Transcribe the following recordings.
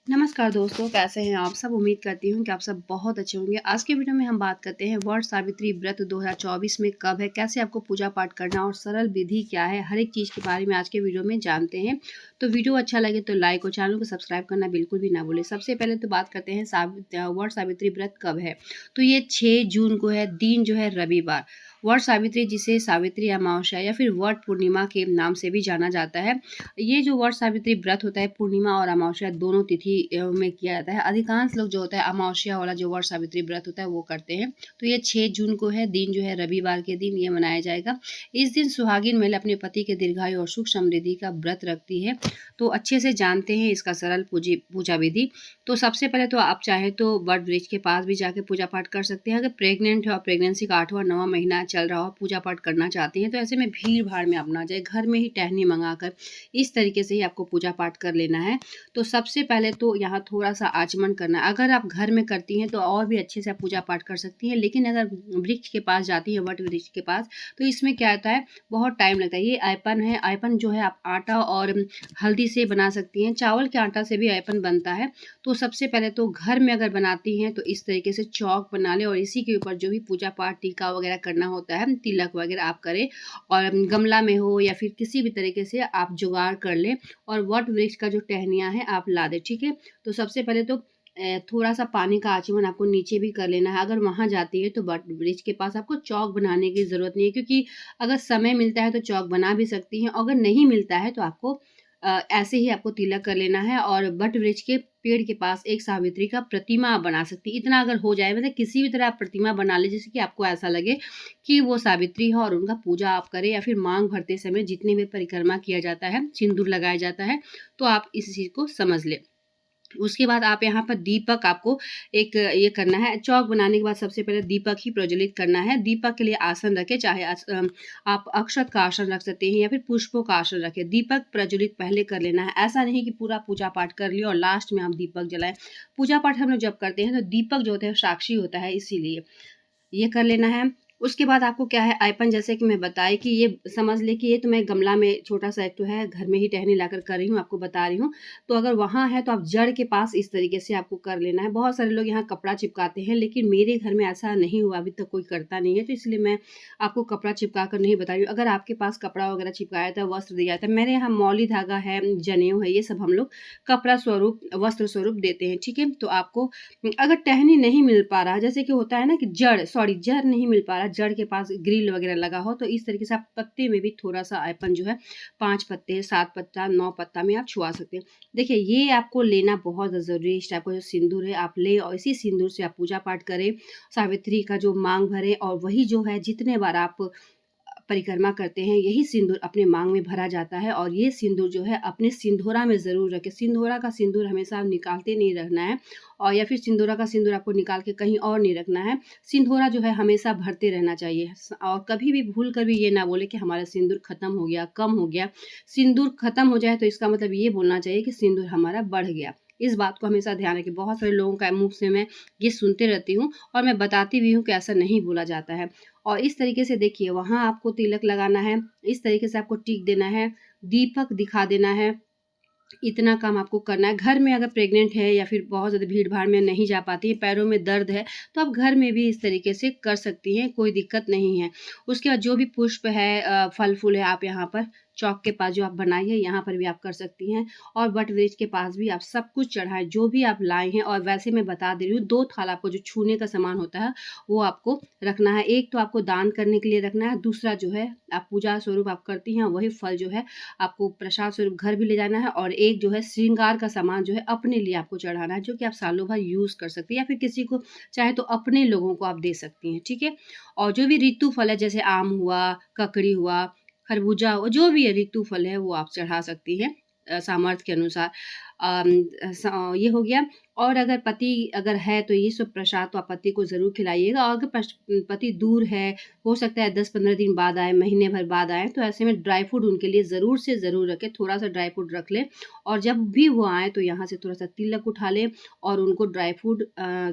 नमस्कार दोस्तों, कैसे हैं आप सब? उम्मीद करती हूँ कि आप सब बहुत अच्छे होंगे। आज के वीडियो में हम बात करते हैं वट सावित्री व्रत 2024 में कब है, कैसे आपको पूजा पाठ करना और सरल विधि क्या है, हर एक चीज़ के बारे में आज के वीडियो में जानते हैं। तो वीडियो अच्छा लगे तो लाइक और चैनल को सब्सक्राइब करना बिल्कुल भी ना भूलें। सबसे पहले तो बात करते हैं वट सावित्री व्रत कब है। तो ये 6 जून को है, दिन जो है रविवार। वट सावित्री, जिसे सावित्री अमावस्या या फिर वट पूर्णिमा के नाम से भी जाना जाता है। ये जो वट सावित्री व्रत होता है, पूर्णिमा और अमावस्या दोनों तिथि में किया जाता है। अधिकांश लोग जो होता है अमावस्या वाला जो वट सावित्री व्रत होता है वो करते हैं। तो ये 6 जून को है, दिन जो है रविवार के दिन ये मनाया जाएगा। इस दिन सुहागिन महिला अपने पति के दीर्घायु और सुख समृद्धि का व्रत रखती है। तो अच्छे से जानते हैं इसका सरल पूजा विधि। तो सबसे पहले तो आप चाहें तो वट वृक्ष के पास भी जाके पूजा पाठ कर सकते हैं। अगर प्रेग्नेंट है और प्रेगनेंसी का 8वां 9वां महीना चल रहा हो, पूजा पाठ करना चाहती हैं, तो ऐसे में भीड़ भाड़ में आप ना जाए, घर में ही टहनी मंगाकर इस तरीके से ही आपको पूजा पाठ कर लेना है। तो सबसे पहले तो यहाँ थोड़ा-सा आचमन करना है। अगर आप घर में करती हैं तो और भी अच्छे से आप पूजा पाठ कर सकती हैं, लेकिन अगर वृक्ष के पास जाती हैं, वट वृक्ष के पास, तो इसमें क्या होता है, बहुत टाइम लगता है। ये आयपन है, आयपन जो है आप आटा और हल्दी से बना सकती हैं, चावल के आटा से भी आयपन बनता है। तो सबसे पहले तो घर में अगर बनाती हैं तो इस तरीके से चौक बना लें और इसी के ऊपर जो भी पूजा पाठ, टीका वगैरह करना होता है, तिलक वगैरह आप करें और गमला में हो या फिर किसी भी तरीके से आप जुगाड़ कर लें और वट वृक्ष का जो टहनियाँ हैं आप ला दें, ठीक है? तो सबसे पहले तो थोड़ा-सा पानी का आचमन आपको नीचे भी कर लेना है। अगर वहाँ जाती है तो वट वृक्ष के पास आपको चौक बनाने की ज़रूरत नहीं है, क्योंकि अगर समय मिलता है तो चौक बना भी सकती हैं। अगर नहीं मिलता है तो आपको ऐसे ही आपको तिलक कर लेना है और वट वृक्ष के पेड़ के पास एक सावित्री का प्रतिमा आप बना सकती हैं। इतना अगर हो जाए, मतलब किसी भी तरह आप प्रतिमा बना लें जिससे कि आपको ऐसा लगे कि वो सावित्री है और उनका पूजा आप करें, या फिर मांग भरते समय जितने भी परिक्रमा किया जाता है, सिंदूर लगाया जाता है, तो आप इस चीज़ को समझ लें। उसके बाद आप यहाँ पर दीपक आपको एक ये करना है। चौक बनाने के बाद सबसे पहले दीपक ही प्रज्वलित करना है। दीपक के लिए आसन रखें, चाहे आप अक्षत का आसन रख सकते हैं या फिर पुष्पों का आसन रखें। दीपक प्रज्वलित पहले कर लेना है। ऐसा नहीं कि पूरा पूजा पाठ कर लिया और लास्ट में आप दीपक जलाएँ। पूजा पाठ हम लोग जब करते हैं तो दीपक जो होता है साक्षी होता है, इसीलिए। ये कर लेना है। उसके बाद आपको क्या है, आयपन जैसे कि मैं बताई कि ये समझ लें कि ये तो मैं गमला में छोटा-सा एक तो है, घर में ही टहनी लाकर कर रही हूँ, आपको बता रही हूँ। तो अगर वहाँ है तो आप जड़ के पास इस तरीके से आपको कर लेना है। बहुत सारे लोग यहाँ कपड़ा चिपकाते हैं, लेकिन मेरे घर में ऐसा नहीं हुआ, अभी तक कोई करता नहीं है, तो इसलिए मैं आपको कपड़ा चिपका कर नहीं बता रही हूँ। अगर आपके पास कपड़ा वगैरह चिपकाया जाता है, वस्त्र दिया जाता है, मेरे यहाँ मौली धागा है, जनेऊ है, ये सब हम लोग कपड़ा स्वरूप, वस्त्र स्वरूप देते हैं, ठीक है? तो आपको अगर टहनी नहीं मिल पा रहा, जैसे कि होता है ना कि जड़ नहीं मिल पा रहा, जड़ के पास ग्रिल वगैरह लगा हो, तो इस तरीके से आप पत्ते में भी थोड़ा-सा आयपन जो है 5 पत्ते, 7 पत्ता, 9 पत्ता में आप छुआ सकते हैं। देखिए, ये आपको लेना बहुत ज़्यादा ज़रूरी है। इस टाइप का जो सिंदूर है आप लें और इसी सिंदूर से आप पूजा पाठ करें, सावित्री का जो मांग भरें और वही जो है जितने बार आप परिक्रमा करते हैं, यही सिंदूर अपने मांग में भरा जाता है और ये सिंदूर जो है अपने सिंधोरा में ज़रूर रखें। सिंधोरा का सिंदूर हमेशा आप निकालते नहीं रहना है और या फिर सिंदूरा का सिंदूर आपको निकाल के कहीं और नहीं रखना है। सिंधोरा जो है हमेशा भरते रहना चाहिए और कभी भी भूल कर भी ये ना बोले कि हमारा सिंदूर खत्म हो गया, कम हो गया। सिंदूर खत्म हो जाए तो इसका मतलब ये बोलना चाहिए कि सिंदूर हमारा बढ़ गया। इस बात को हमेशा ध्यान रखें। बहुत सारे लोगों का मुँह से मैं ये सुनते रहती हूँ और मैं बताती भी हूँ कि ऐसा नहीं बोला जाता है। और इस तरीके से देखिए, वहाँ आपको तिलक लगाना है, इस तरीके से आपको टिक देना है, दीपक दिखा देना है, इतना काम आपको करना है। घर में अगर प्रेग्नेंट है या फिर बहुत ज़्यादा भीड़-भाड़ में नहीं जा पाती है, पैरों में दर्द है, तो आप घर में भी इस तरीके से कर सकती हैं, कोई दिक्कत नहीं है। उसके बाद जो भी पुष्प है, फल-फूल है, आप यहाँ पर चौक के पास जो आप बनाई है, यहाँ पर भी आप कर सकती हैं और वट वृक्ष के पास भी आप सब कुछ चढ़ाएँ, जो भी आप लाए हैं। और वैसे मैं बता दे रही हूँ, 2 थाल आपको जो छूने का सामान होता है, वो आपको रखना है। एक तो आपको दान करने के लिए रखना है, दूसरा जो है आप पूजा स्वरूप आप करती हैं, वही फल जो है आपको प्रसाद स्वरूप घर भी ले जाना है और एक जो है श्रृंगार का सामान जो है अपने लिए आपको चढ़ाना है, जो कि आप सालों भर यूज़ कर सकती हैं या फिर किसी को चाहे तो अपने लोगों को आप दे सकती हैं, ठीक है? और जो भी ऋतु फल है, जैसे आम हुआ, ककड़ी हुआ, खरबूजा हुआ, जो भी ऋतु फल है वो आप चढ़ा सकती हैं सामर्थ्य के अनुसार। ये हो गया। और अगर पति अगर है तो ये सब प्रसाद तो आप पति को ज़रूर खिलाइएगा और अगर पति दूर है, हो सकता है 10-15 दिन बाद आए, महीने भर बाद आएँ, तो ऐसे में ड्राई फ्रूट उनके लिए ज़रूर से ज़रूर रखें, थोड़ा-सा ड्राई फ्रूट रख लें और जब भी वो आएँ तो यहाँ से थोड़ा-सा तिलक उठा लें और उनको ड्राई फ्रूट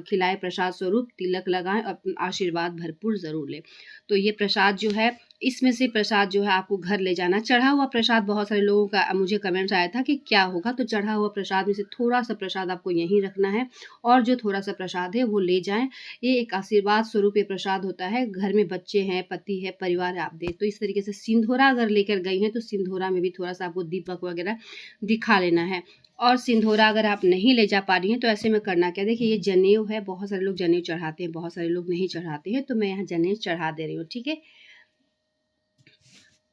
खिलाएँ प्रसाद स्वरूप, तिलक लगाएँ और आशीर्वाद भरपूर ज़रूर लें। तो ये प्रसाद जो है, इसमें से प्रसाद जो है आपको घर ले जाना। चढ़ा हुआ प्रसाद बहुत सारे लोगों का मुझे कमेंट्स आया था कि क्या होगा? तो चढ़ा हुआ प्रसाद में से थोड़ा सा प्रसाद आपको यहीं रखना है और जो थोड़ा सा प्रसाद है वो ले जाएं। ये एक आशीर्वाद स्वरूप ये प्रसाद होता है। घर में बच्चे हैं, पति है, परिवार है, आप दे तो इस तरीके से सिंधोरा अगर लेकर गई हैं तो सिंधोरा में भी थोड़ा सा आपको दीपक वगैरह दिखा लेना है। और सिंधोरा अगर आप नहीं ले जा पा रही हैं तो ऐसे में करना क्या, देखिए ये जनेऊ है, बहुत सारे लोग जनेऊ चढ़ाते हैं, बहुत सारे लोग नहीं चढ़ाते हैं, तो मैं यहाँ जनेऊ चढ़ा दे रही हूँ। ठीक है,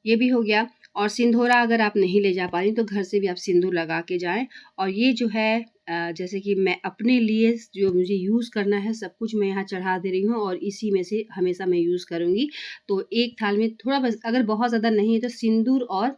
ये भी हो गया। और सिंधोरा अगर आप नहीं ले जा पा रही तो घर से भी आप सिंदूर लगा के जाएं। और ये जो है जैसे कि मैं अपने लिए जो मुझे यूज़ करना है सब कुछ मैं यहाँ चढ़ा दे रही हूँ और इसी में से हमेशा मैं यूज़ करूँगी। तो एक थाल में थोड़ा बस, अगर बहुत ज़्यादा नहीं है तो सिंदूर और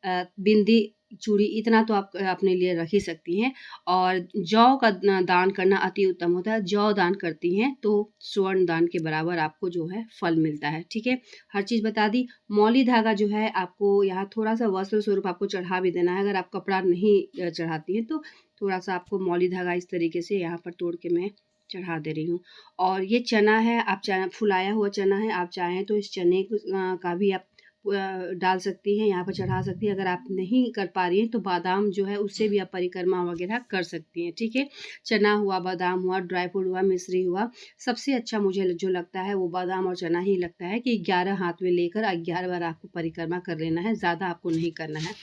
बिंदी, चूड़ी इतना तो आप अपने लिए रख ही सकती हैं। और जौ का दान करना अति उत्तम होता है। जौ दान करती हैं तो स्वर्ण दान के बराबर आपको जो है फल मिलता है। ठीक है, हर चीज़ बता दी। मौली धागा जो है आपको यहाँ थोड़ा सा वस्त्र स्वरूप आपको चढ़ा भी देना है। अगर आप कपड़ा नहीं चढ़ाती हैं तो थोड़ा सा आपको मौली धागा इस तरीके से यहाँ पर तोड़ के मैं चढ़ा दे रही हूँ। और ये चना है, आप चना फुलाया हुआ चना है, आप चाहें तो इस चने का भी आप डाल सकती हैं, यहाँ पर चढ़ा सकती हैं। अगर आप नहीं कर पा रही हैं तो बादाम जो है उससे भी आप परिक्रमा वगैरह कर सकती हैं। ठीक है, चना हुआ, बादाम हुआ, ड्राई फ्रूट हुआ, मिश्री हुआ, सबसे अच्छा मुझे जो लगता है वो बादाम और चना ही लगता है कि 11 हाथ में लेकर 11 बार आपको परिक्रमा कर लेना है, ज़्यादा आपको नहीं करना है।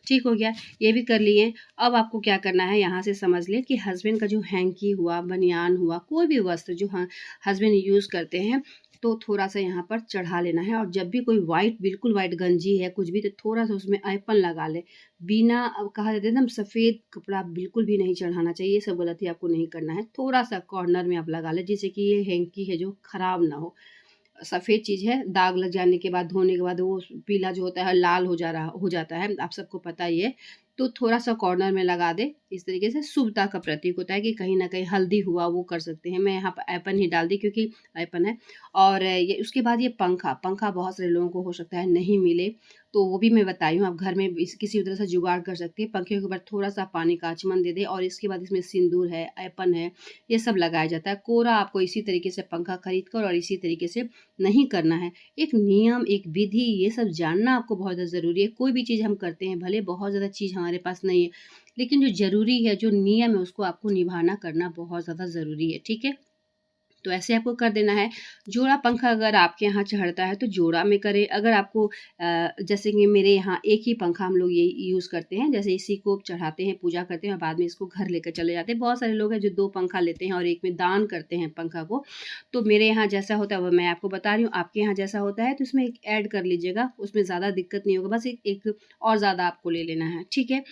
ठीक हो गया, ये भी कर लिए। अब आपको क्या करना है, यहाँ से समझ लें कि हस्बैंड का जो हैंकी हुआ, बनियान हुआ, कोई भी वस्त्र जो हस्बैंड यूज़ करते हैं तो थोड़ा सा यहाँ पर चढ़ा लेना है। और जब भी कोई वाइट, बिल्कुल वाइट गंजी है कुछ भी, तो थोड़ा सा उसमें ऐपन लगा ले। बिना, अब कहा जाता है ना सफ़ेद कपड़ा बिल्कुल भी नहीं चढ़ाना चाहिए, ये सब गलती आपको नहीं करना है। थोड़ा सा कॉर्नर में आप लगा ले जिससे कि ये हैंकी है जो ख़राब ना हो। सफ़ेद चीज़ है, दाग लग जाने के बाद, धोने के बाद वो पीला जो होता है लाल हो जाता है, आप सबको पता ही है। तो थोड़ा सा कॉर्नर में लगा दे, इस तरीके से शुभता का प्रतीक होता है कि कहीं ना कहीं हल्दी हुआ वो कर सकते हैं। मैं यहाँ पर ऐपन ही डाल दी क्योंकि ऐपन है। और ये उसके बाद ये पंखा, पंखा बहुत सारे लोगों को हो सकता है नहीं मिले, तो वो भी मैं बताई हूँ, आप घर में किसी तरह से जुगाड़ कर सकते हैं। पंखे के ऊपर थोड़ा सा पानी का आचमन दे दे और इसके बाद इसमें सिंदूर है, ऐपन है, ये सब लगाया जाता है। कोरा आपको इसी तरीके से पंखा खरीद कर और इसी तरीके से नहीं करना है। एक नियम, एक विधि, ये सब जानना आपको बहुत ज़्यादा ज़रूरी है। कोई भी चीज़ हम करते हैं, भले बहुत ज़्यादा चीज़ हमारे पास नहीं है, लेकिन जो ज़रूरी है, जो नियम है, उसको आपको निभाना करना बहुत ज़्यादा ज़रूरी है। ठीक है, तो ऐसे आपको कर देना है। जोड़ा पंखा अगर आपके यहाँ चढ़ता है तो जोड़ा में करें। अगर आपको जैसे कि मेरे यहाँ एक ही पंखा हम लोग ये यूज़ करते हैं, जैसे इसी को चढ़ाते हैं, पूजा करते हैं और बाद में इसको घर लेकर चले जाते हैं। बहुत सारे लोग हैं जो 2 पंखा लेते हैं और एक में दान करते हैं पंखा को। तो मेरे यहाँ जैसा होता है वो मैं आपको बता रही हूँ, आपके यहाँ जैसा होता है तो उसमें एक ऐड कर लीजिएगा, उसमें ज़्यादा दिक्कत नहीं होगा, बस एक और ज़्यादा आपको ले लेना है। ठीक है,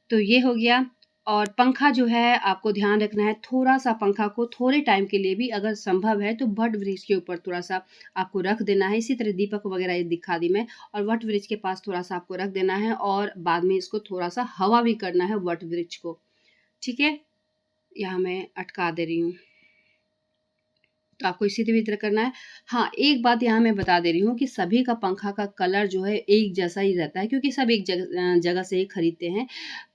तो ये हो गया। और पंखा जो है आपको ध्यान रखना है, थोड़ा-सा पंखा को थोड़े टाइम के लिए भी अगर संभव है तो वट वृक्ष के ऊपर थोड़ा-सा आपको रख देना है। इसी तरह दीपक वगैरह ये दिखा दी मैं, और वट वृक्ष के पास थोड़ा-सा आपको रख देना है और बाद में इसको थोड़ा-सा हवा भी करना है वट वृक्ष को। ठीक है? यहाँ मैं अटका दे रही हूँ। तो आपको इसी तरह करना है। हाँ, एक बात यहाँ मैं बता दे रही हूँ कि सभी का पंखा का कलर जो है एक जैसा ही रहता है क्योंकि सब एक जगह से ही खरीदते हैं।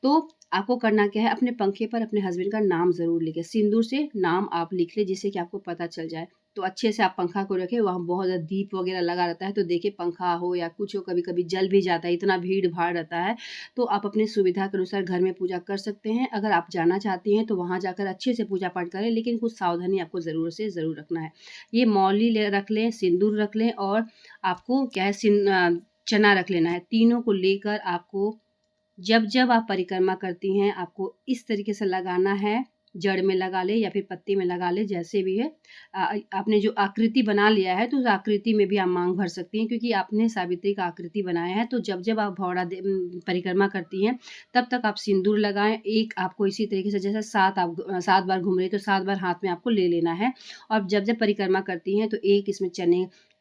तो आपको करना क्या है, अपने पंखे पर अपने हस्बैंड का नाम ज़रूर लिखें। सिंदूर से नाम आप लिख लें जिससे कि आपको पता चल जाए। तो अच्छे से आप पंखा को रखें, वहाँ बहुत ज़्यादा दीप वगैरह लगा रहता है तो देखिए पंखा हो या कुछ हो, कभी-कभी जल भी जाता है, इतना भीड़-भाड़ रहता है। तो आप अपनी सुविधा के अनुसार घर में पूजा कर सकते हैं। अगर आप जाना चाहती हैं तो वहाँ जाकर अच्छे से पूजा पाठ करें, लेकिन कुछ सावधानी आपको ज़रूर से ज़रूर रखना है। ये मौली रख लें, सिंदूर रख लें और आपको क्या है चना रख लेना है। तीनों को लेकर आपको जब आप परिक्रमा करती हैं आपको इस तरीके से लगाना है, जड़ में लगा लें या फिर पत्ती में लगा लें, जैसे भी है। आपने जो आकृति बना लिया है तो उस आकृति में भी आप मांग भर सकती हैं क्योंकि आपने सावित्री का आकृति बनाया है। तो जब आप परिक्रमा करती हैं तब तक आप सिंदूर लगाएं। एक आपको इसी तरीके से जैसे 7 बार घूम रही है तो 7 बार हाथ में आपको ले लेना है। और जब परिक्रमा करती हैं तो एक इसमें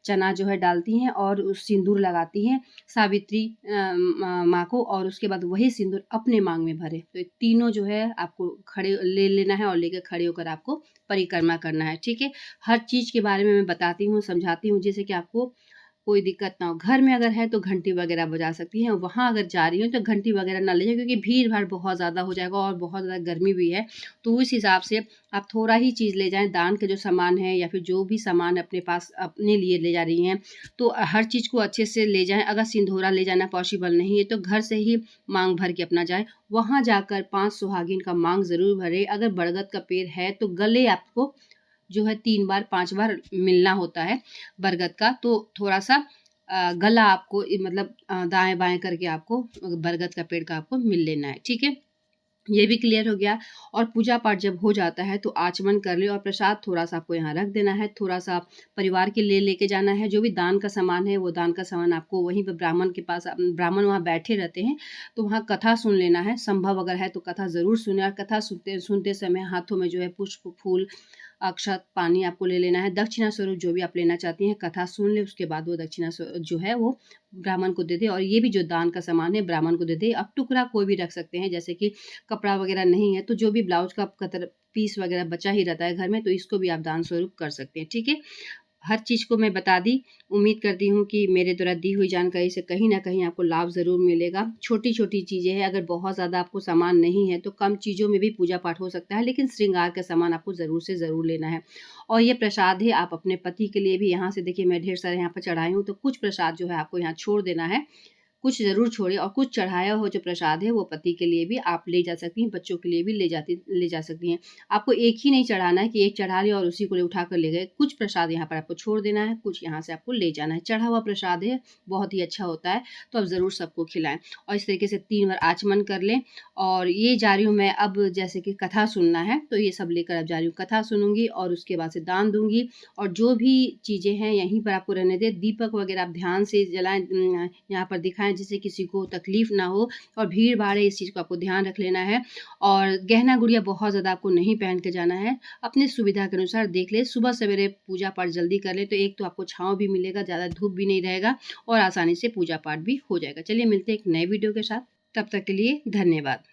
चना जो है डालती हैं और उस सिंदूर लगाती हैं सावित्री माँ को, और उसके बाद वही सिंदूर अपने मांग में भरे। तो तीनों जो है आपको खड़े ले लेना है और लेकर खड़े होकर आपको परिक्रमा करना है। ठीक है, हर चीज़ के बारे में मैं बताती हूँ, समझाती हूँ जिससे कि आपको कोई दिक्कत ना हो। घर में अगर है तो घंटी वगैरह बजा सकती हैं, वहाँ अगर जा रही हैं तो घंटी वगैरह ना ले जाएँ, क्योंकि भीड़-भाड़ बहुत ज़्यादा हो जाएगा और बहुत ज़्यादा गर्मी भी है। तो उस हिसाब से आप थोड़ा ही चीज़ ले जाएँ, दान का जो सामान है या फिर जो भी सामान अपने पास अपने लिए ले जा रही हैं, तो हर चीज़ को अच्छे से ले जाएँ। अगर सिंदूरा ले जाना पॉसिबल नहीं है तो घर से ही माँग भर के अपना जाएँ। वहाँ जाकर 5 सुहागिन का माँग ज़रूर भरें। अगर बरगद का पेड़ है तो गले आपको जो है 3 बार 5 बार मिलना होता है बरगद का, तो थोड़ा-सा गला आपको मतलब दाएँ-बाएँ करके आपको बरगद का पेड़ का आपको मिल लेना है, ठीक है? ये भी क्लियर हो गया। और पूजा पाठ जब हो जाता है तो आचमन कर ले और प्रसाद थोड़ा-सा आपको यहाँ रख देना है, थोड़ा-सा परिवार के लिए लेके जाना है। जो भी दान का सामान है, वो दान का सामान आपको वहीं पे ब्राह्मण के पास ब्राह्मण वहाँ बैठे रहते हैं, तो वहाँ कथा सुन लेना है। संभव अगर है तो कथा ज़रूर सुनें और कथा सुनते सुनते समय हाथों में जो है पुष्प, फूल, अक्षत, पानी आपको ले लेना है। दक्षिणा स्वरूप जो भी आप लेना चाहती हैं, कथा सुन लें, उसके बाद वो दक्षिणा जो है वो ब्राह्मण को दे दें। और ये भी जो दान का सामान है ब्राह्मण को दे दें। अब टुकड़ा कोई भी रख सकते हैं, जैसे कि कपड़ा वगैरह नहीं है तो जो भी ब्लाउज का कतर पीस वगैरह बचा ही रहता है घर में, तो इसको भी आप दान स्वरूप कर सकते हैं, ठीक है? हर चीज़ को मैं बता दी। उम्मीद करती हूँ कि मेरे द्वारा दी हुई जानकारी से कहीं न कहीं आपको लाभ ज़रूर मिलेगा। छोटी-छोटी चीज़ें हैं, अगर बहुत ज़्यादा आपको सामान नहीं है तो कम चीज़ों में भी पूजा पाठ हो सकता है, लेकिन श्रृंगार का सामान आपको ज़रूर से ज़रूर लेना है। और ये प्रसाद है, आप अपने पति के लिए भी यहाँ से देखिए मैं ढेर सारे यहाँ पर चढ़ाई हूँ, तो कुछ प्रसाद जो है आपको यहाँ छोड़ देना है। कुछ ज़रूर छोड़ें और कुछ चढ़ाया हुआ जो प्रसाद है वो पति के लिए भी आप ले जा सकती हैं, बच्चों के लिए भी ले जा सकती हैं। आपको एक ही नहीं चढ़ाना है कि एक चढ़ा लिया और उसी को उठा कर ले गए। कुछ प्रसाद यहाँ पर आपको छोड़ देना है, कुछ यहाँ से आपको ले जाना है। चढ़ा हुआ प्रसाद है, बहुत ही अच्छा होता है, तो आप ज़रूर सबको खिलाएँ। और इस तरीके से 3 बार आचमन कर लें। और ये जा रही हूँ मैं अब, जैसे कि कथा सुनना है, तो ये सब लेकर अब जा रही हूँ, कथा सुनूँगी और उसके बाद से दान दूँगी। और जो भी चीज़ें हैं यहीं पर आपको रहने दें। दीपक वगैरह आप ध्यान से जलाएँ, यहाँ पर दिखाएँ जिससे किसी को तकलीफ़ ना हो। और भीड़-भाड़ है, इस चीज़ को आपको ध्यान रख लेना है। और गहना गुड़िया बहुत ज़्यादा आपको नहीं पहन के जाना है, अपनी सुविधा के अनुसार देख लें। सुबह सवेरे पूजा पाठ जल्दी कर लें, तो एक तो आपको छाँव भी मिलेगा, ज़्यादा धूप भी नहीं रहेगा और आसानी से पूजा पाठ भी हो जाएगा। चलिए मिलते हैं एक नए वीडियो के साथ, तब तक के लिए धन्यवाद।